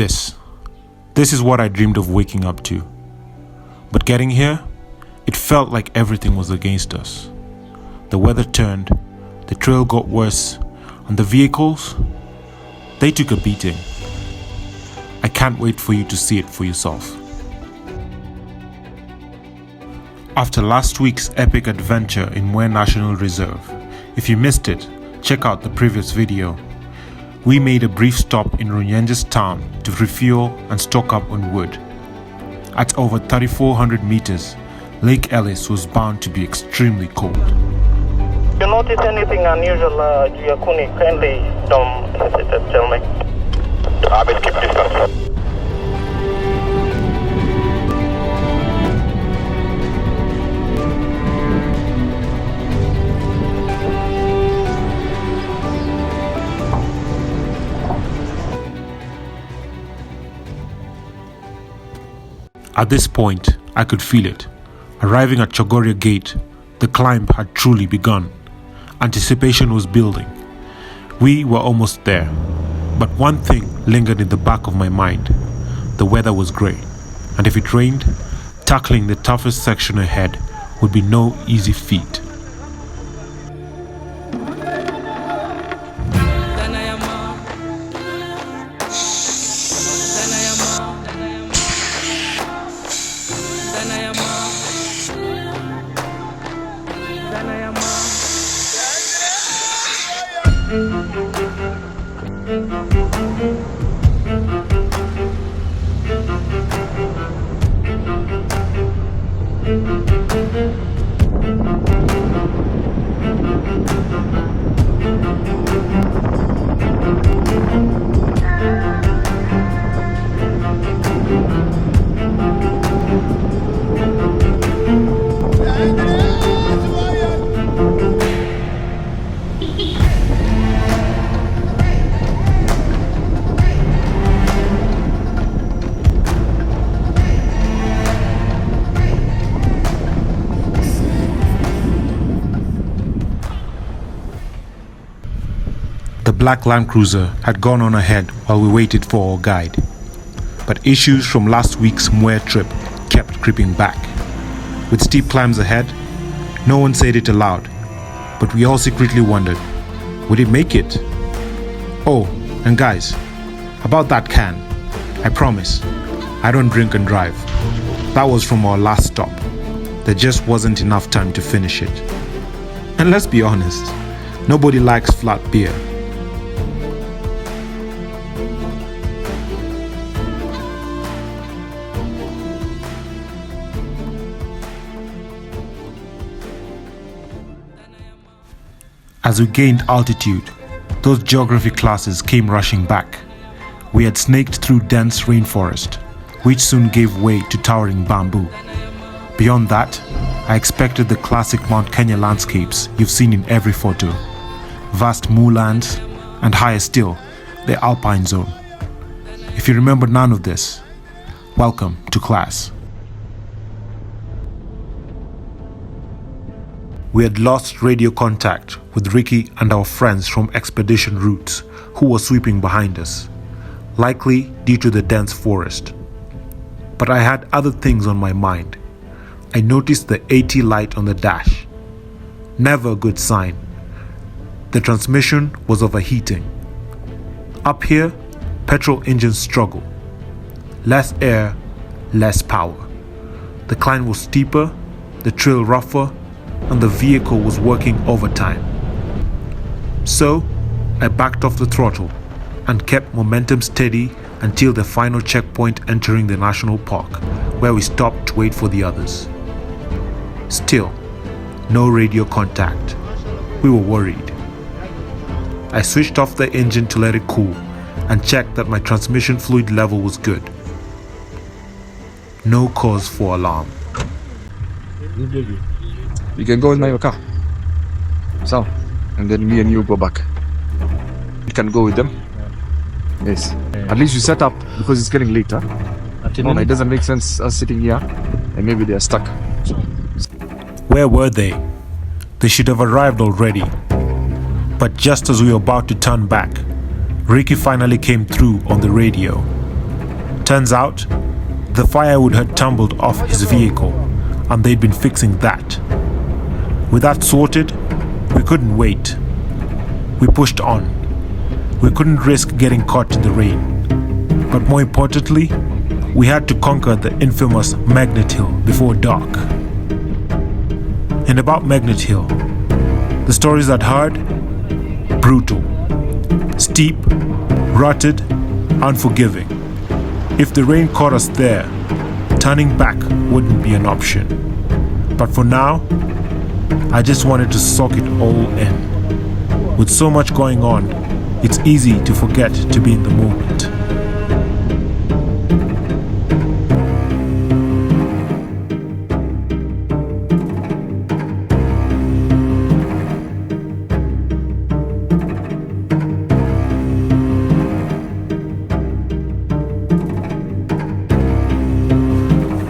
This is what I dreamed of waking up to. But getting here, it felt like everything was against us. The weather turned, the trail got worse, and the vehicles, they took a beating. I can't wait for you to see it for yourself. After last week's epic adventure in Muir National Reserve, if you missed it, check out the previous video. We made a brief stop in Runyenjes town to refuel and stock up on wood. At over 3,400 meters, Lake Ellis was bound to be extremely cold. If you notice anything unusual, Giacuni, kindly don't hesitate to tell me. I will keep distance. At this point, I could feel it. Arriving at Chogoria Gate, the climb had truly begun. Anticipation was building. We were almost there. But one thing lingered in the back of my mind. The weather was grey, and if it rained, tackling the toughest section ahead would be no easy feat. The black Land Cruiser had gone on ahead while we waited for our guide. But issues from last week's Muir trip kept creeping back. With steep climbs ahead, no one said it aloud, but we all secretly wondered, would it make it? Oh, and guys, about that can, I promise, I don't drink and drive. That was from our last stop. There just wasn't enough time to finish it. And let's be honest, nobody likes flat beer. As we gained altitude, those geography classes came rushing back. We had snaked through dense rainforest, which soon gave way to towering bamboo. Beyond that, I expected the classic Mount Kenya landscapes you've seen in every photo. Vast moorlands, and higher still, the alpine zone. If you remember none of this, welcome to class. We had lost radio contact with Ricky and our friends from expedition routes who were sweeping behind us, likely due to the dense forest. But I had other things on my mind. I noticed the AT light on the dash. Never a good sign. The transmission was overheating. Up here, petrol engines struggle. Less air, less power. The climb was steeper, the trail rougher, and the vehicle was working overtime. So, I backed off the throttle and kept momentum steady until the final checkpoint entering the national park, where we stopped to wait for the others. Still, no radio contact. We were worried. I switched off the engine to let it cool and checked that my transmission fluid level was good. No cause for alarm. You can go in my car. So, and then me and you go back. You can go with them. Yes. At least you set up because it's getting late, huh? No, it doesn't make sense us sitting here and maybe they're stuck. Where were they? They should have arrived already. But just as we were about to turn back, Ricky finally came through on the radio. Turns out, the firewood had tumbled off his vehicle, and they'd been fixing that. With that sorted, we couldn't wait. We pushed on. We couldn't risk getting caught in the rain. But more importantly, we had to conquer the infamous Megnet Hill before dark. And about Megnet Hill, the stories I'd heard: brutal, steep, rutted, unforgiving. If the rain caught us there, turning back wouldn't be an option. But for now, I just wanted to soak it all in. With so much going on, it's easy to forget to be in the moment.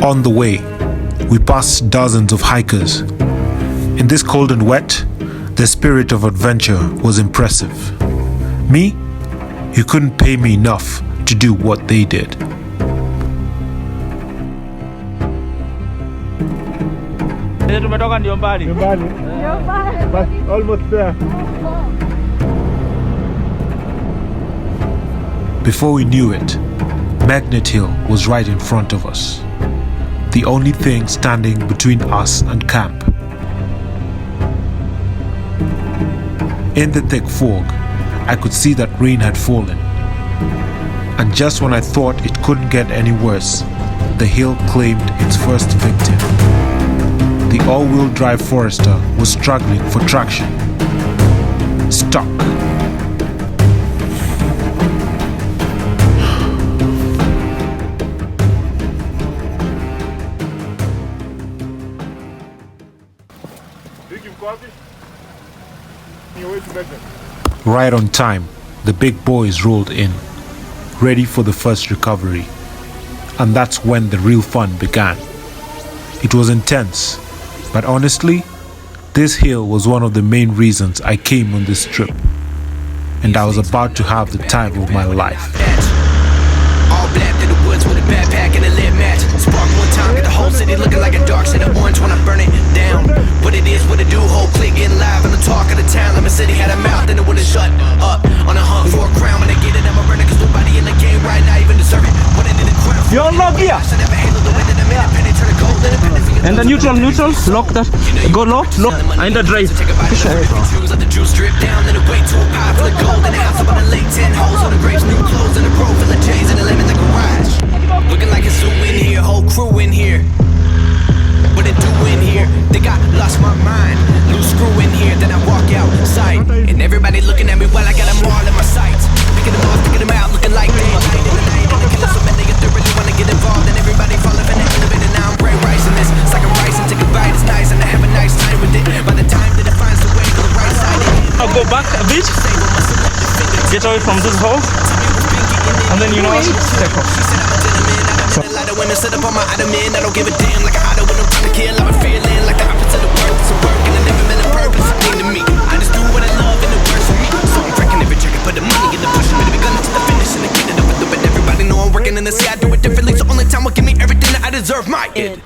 On the way, we passed dozens of hikers. In this cold and wet, the spirit of adventure was impressive. Me, you couldn't pay me enough to do what they did. Almost there. Before we knew it, Megnet Hill was right in front of us, the only thing standing between us and camp. In the thick fog, I could see that rain had fallen. And just when I thought it couldn't get any worse, the hill claimed its first victim. The all-wheel drive Forester was struggling for traction. Stuck. Right on time, the big boys rolled in, ready for the first recovery. And that's when the real fun began. It was intense, but honestly, this hill was one of the main reasons I came on this trip. And I was about to have the time of my life. All black through the woods with a backpack and a lit match. Spark one time, get the whole city looking like a dark shade of orange when I burn it down. But it is what it do, whole clique getting live on the talk of the town. Like my city had a mouth and it wouldn't shut up. On a hunt for a crown, when I get it, I'm a burner, cause nobody in the game right now even deserve it. What I did it crown. You're locked here. And the neutral, lock that. Go low, and the drive. The juice strip down, then it wait to a pie for the gold. And the house up on the lake, 10 holes on the grapes, new clothes, and a row full of J's and 11 in the garage. Looking like a zoo in here, whole crew in here. What it do in here? They got lost my mind. Loose screw in here, then I walk outside. And everybody looking at me while I got them all in my sights. Picking them off, picking them out, looking like they ain't in the night. And the killers so many if they really wanna get involved. And everybody falling in the elevator, now I'm brain rising this. It's like I'm rising, take a bite, it's nice, and I have a nice time with it. By the time that it finds the way to the right side, I'll go back a bit, get away from this hole, and then you know what? Take off. A lot of women sit up on my ottoman. I don't give a damn like a hider when I'm trying to kill. I'm feeling like the opposite of work. It's a work and I never meant a purpose. It mean to me. I just do what I love and it works for me. So I'm cracking every check and put the money in the push. I'm gonna be gunning to the finish and I get it up and do it. Everybody know I'm working in the sea. I do it differently. So only time will give me everything that I deserve. My end.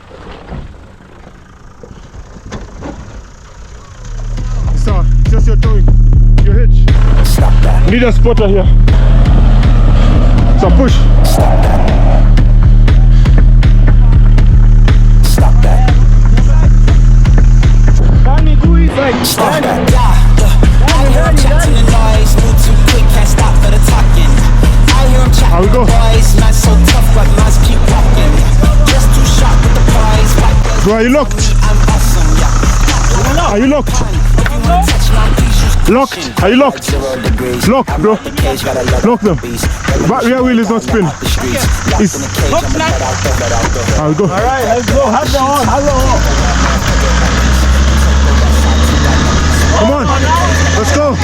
So, just your doing. Your hitch. Stop that. Need a spotter here. So push. Stop that. Stop that. Stop that. I hear him chatting the noise, move too quick, can't stop for the talking. I hear him chatting the boys, man so tough, but mans keep walking. Just too sharp with the prize. Bro, are you locked? I'm awesome, yeah. Are you locked? Locked? Are you locked? Locked, bro. Lock them. Back rear wheel is not spin. It's locked. I'll go. Alright, let's go. Have the on. Come on. Let's go.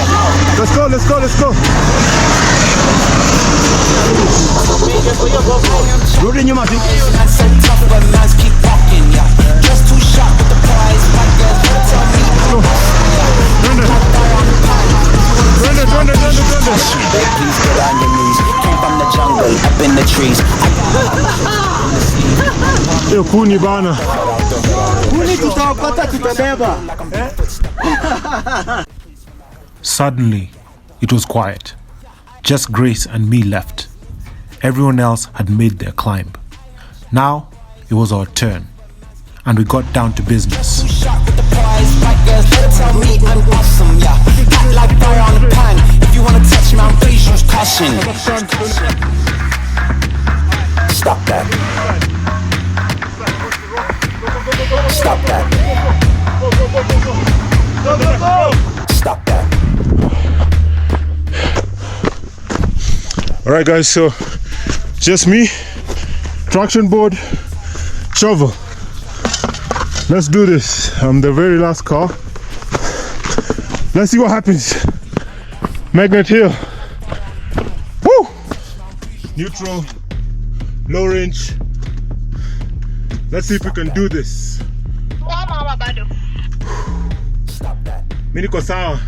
Let's go. Load in your matic. Just too sharp with the prize. My girls will tell me. Run it. Please get on your knees. Came from the jungle, up in the trees. Yo, kuni bana. Suddenly, it was quiet. Just Grace and me left. Everyone else had made their climb. Now, it was our turn, and we got down to business. Stop that. Stop that. Stop that. Alright guys, so just me, traction board, shovel. Let's do this. I'm the very last car. Let's see what happens. Megnet Hill. Woo! Neutral, low range. Let's see if we can do this. Stop that. Miniko Sawa,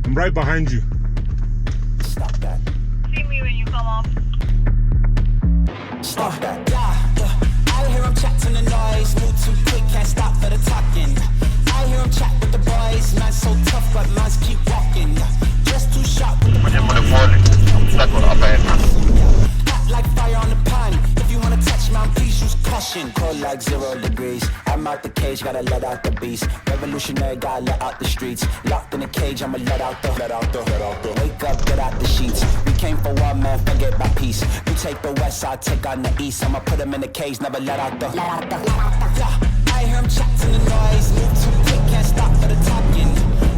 I'm right behind you. Stop that. See me when you come up. Stop that. I hear him chat to the noise. Move too quick, can't stop for the talking. I hear him chat with the boys. Man's so tough, but man's keep walking. Just too sharp. Hot like fire on the pan. If you wanna touch man, please use caution. Cold like 0 degrees. I'm out the cage, gotta let out the beast. Revolutionary, gotta let out the streets. Locked in a cage, I'ma let out the. Wake up, get out the sheets. We came for one man, forget my peace. You take the west, I take on the east. I'ma put him in the cage, never let out the. Yeah, I hear him chat to the noise. Move too quick, can't stop for the talking.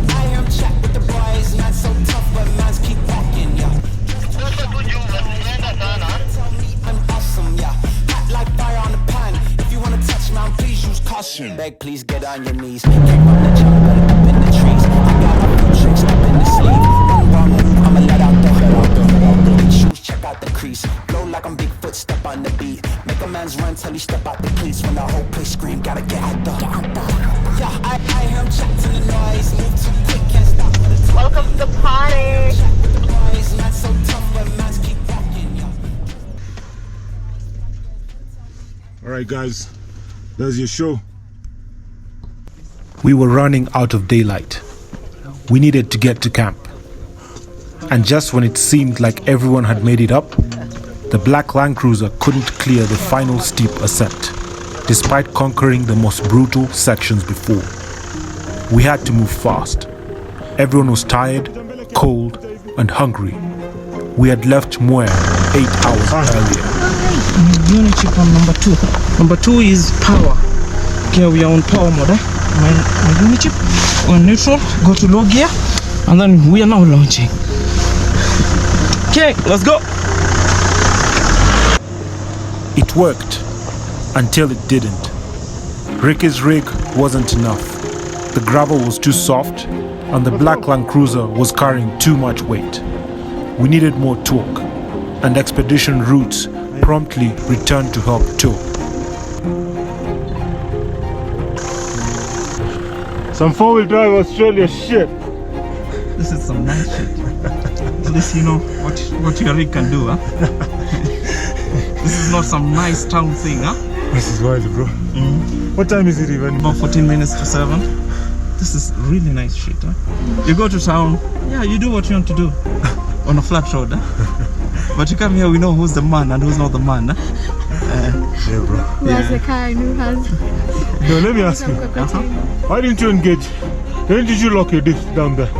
I hear him chat with the boys. Man's so tough, but man's keep walking. Yeah. Tell me I'm awesome, yeah. Hot like fire on the pan. If you wanna touch man, please use caution. Beg, please get on your knees. Came from the jungle, up in the trees. I got my few tricks up in the sleeve. One move, I'ma let out the. Big shoes, check out the crease. Blow like I'm Bigfoot, step on the beat. Make a man's run till he step out the cleats. When the whole place scream, gotta get out the. Yeah, I hear him chat to the noise. Move too quick, can't stop for the. Welcome to the party. Man's so tough, but man's keep walking. Yeah. Alright guys, there's your show. We were running out of daylight. We needed to get to camp. And just when it seemed like everyone had made it up, the black Land Cruiser couldn't clear the final steep ascent, despite conquering the most brutal sections before. We had to move fast. Everyone was tired, cold, and hungry. We had left Muir 8 hours earlier. Unit chip on number 2. Number 2 is power. Okay, we are on power mode. My unit chip on neutral, go to low gear, and then we are now launching. Okay, let's go. It worked until it didn't. Ricky's rig wasn't enough. The gravel was too soft, and the black Land Cruiser was carrying too much weight. We needed more torque, and Expedition Routes promptly returned to help tow. Some 4-wheel drive Australia shit. This is some nice shit. At least you know what your rig can do, huh? This is not some nice town thing, huh? This is wild, bro. What time is it even? About 14 minutes to 7. This is really nice shit, huh? You go to town, yeah, you do what you want to do on a flat road, huh? But you come here, we know who's the man and who's not the man, huh? Yeah, bro. Who has the car and who has... No, let me ask you. Why didn't you engage? Why didn't you lock your diff down there?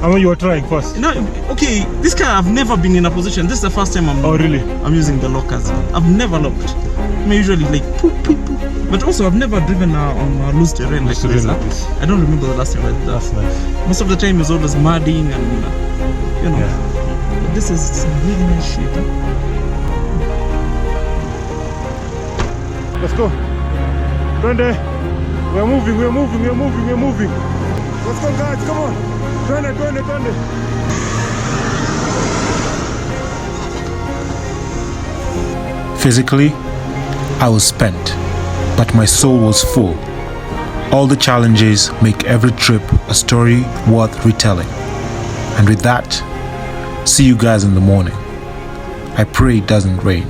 I mean, you were trying first. No, okay, this car I've never been in a position. This is the first time I'm using the lockers. I've never locked. I'm usually like poop, poop, poop. But also I've never driven on a loose terrain like this. I don't remember the last time I did that. That's nice. Most of the time it's always mudding and you know. Yeah. But this is some really nice shit. Huh? Let's go. Brenda, we're moving. Let's go, guys, come on. Brenda. Physically, I was spent, but my soul was full. All the challenges make every trip a story worth retelling. And with that, see you guys in the morning. I pray it doesn't rain.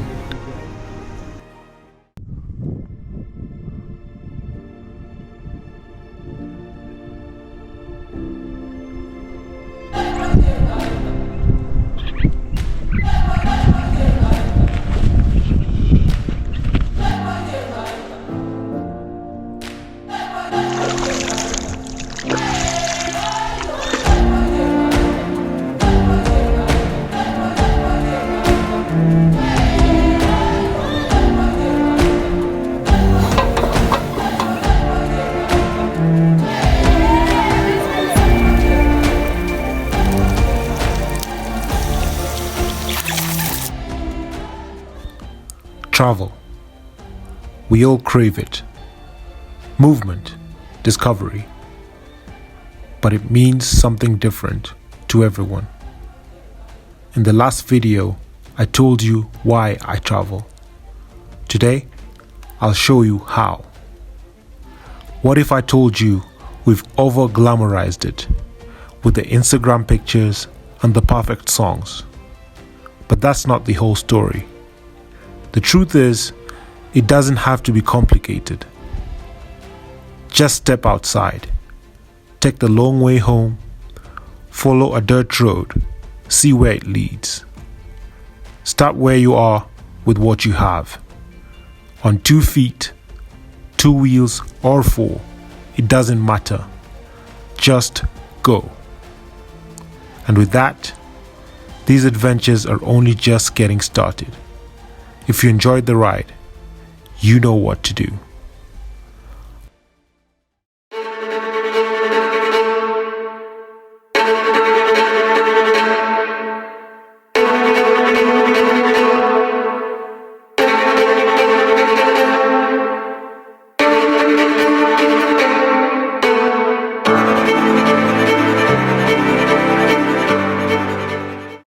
Travel. We all crave it. Movement, discovery. But it means something different to everyone. In the last video, I told you why I travel. Today, I'll show you how. What if I told you we've over-glamorized it with the Instagram pictures and the perfect songs? But that's not the whole story. The truth is, it doesn't have to be complicated. Just step outside, take the long way home, follow a dirt road, see where it leads. Start where you are with what you have. On 2 feet, 2 wheels or 4, it doesn't matter. Just go. And with that, these adventures are only just getting started. If you enjoyed the ride, you know what to do.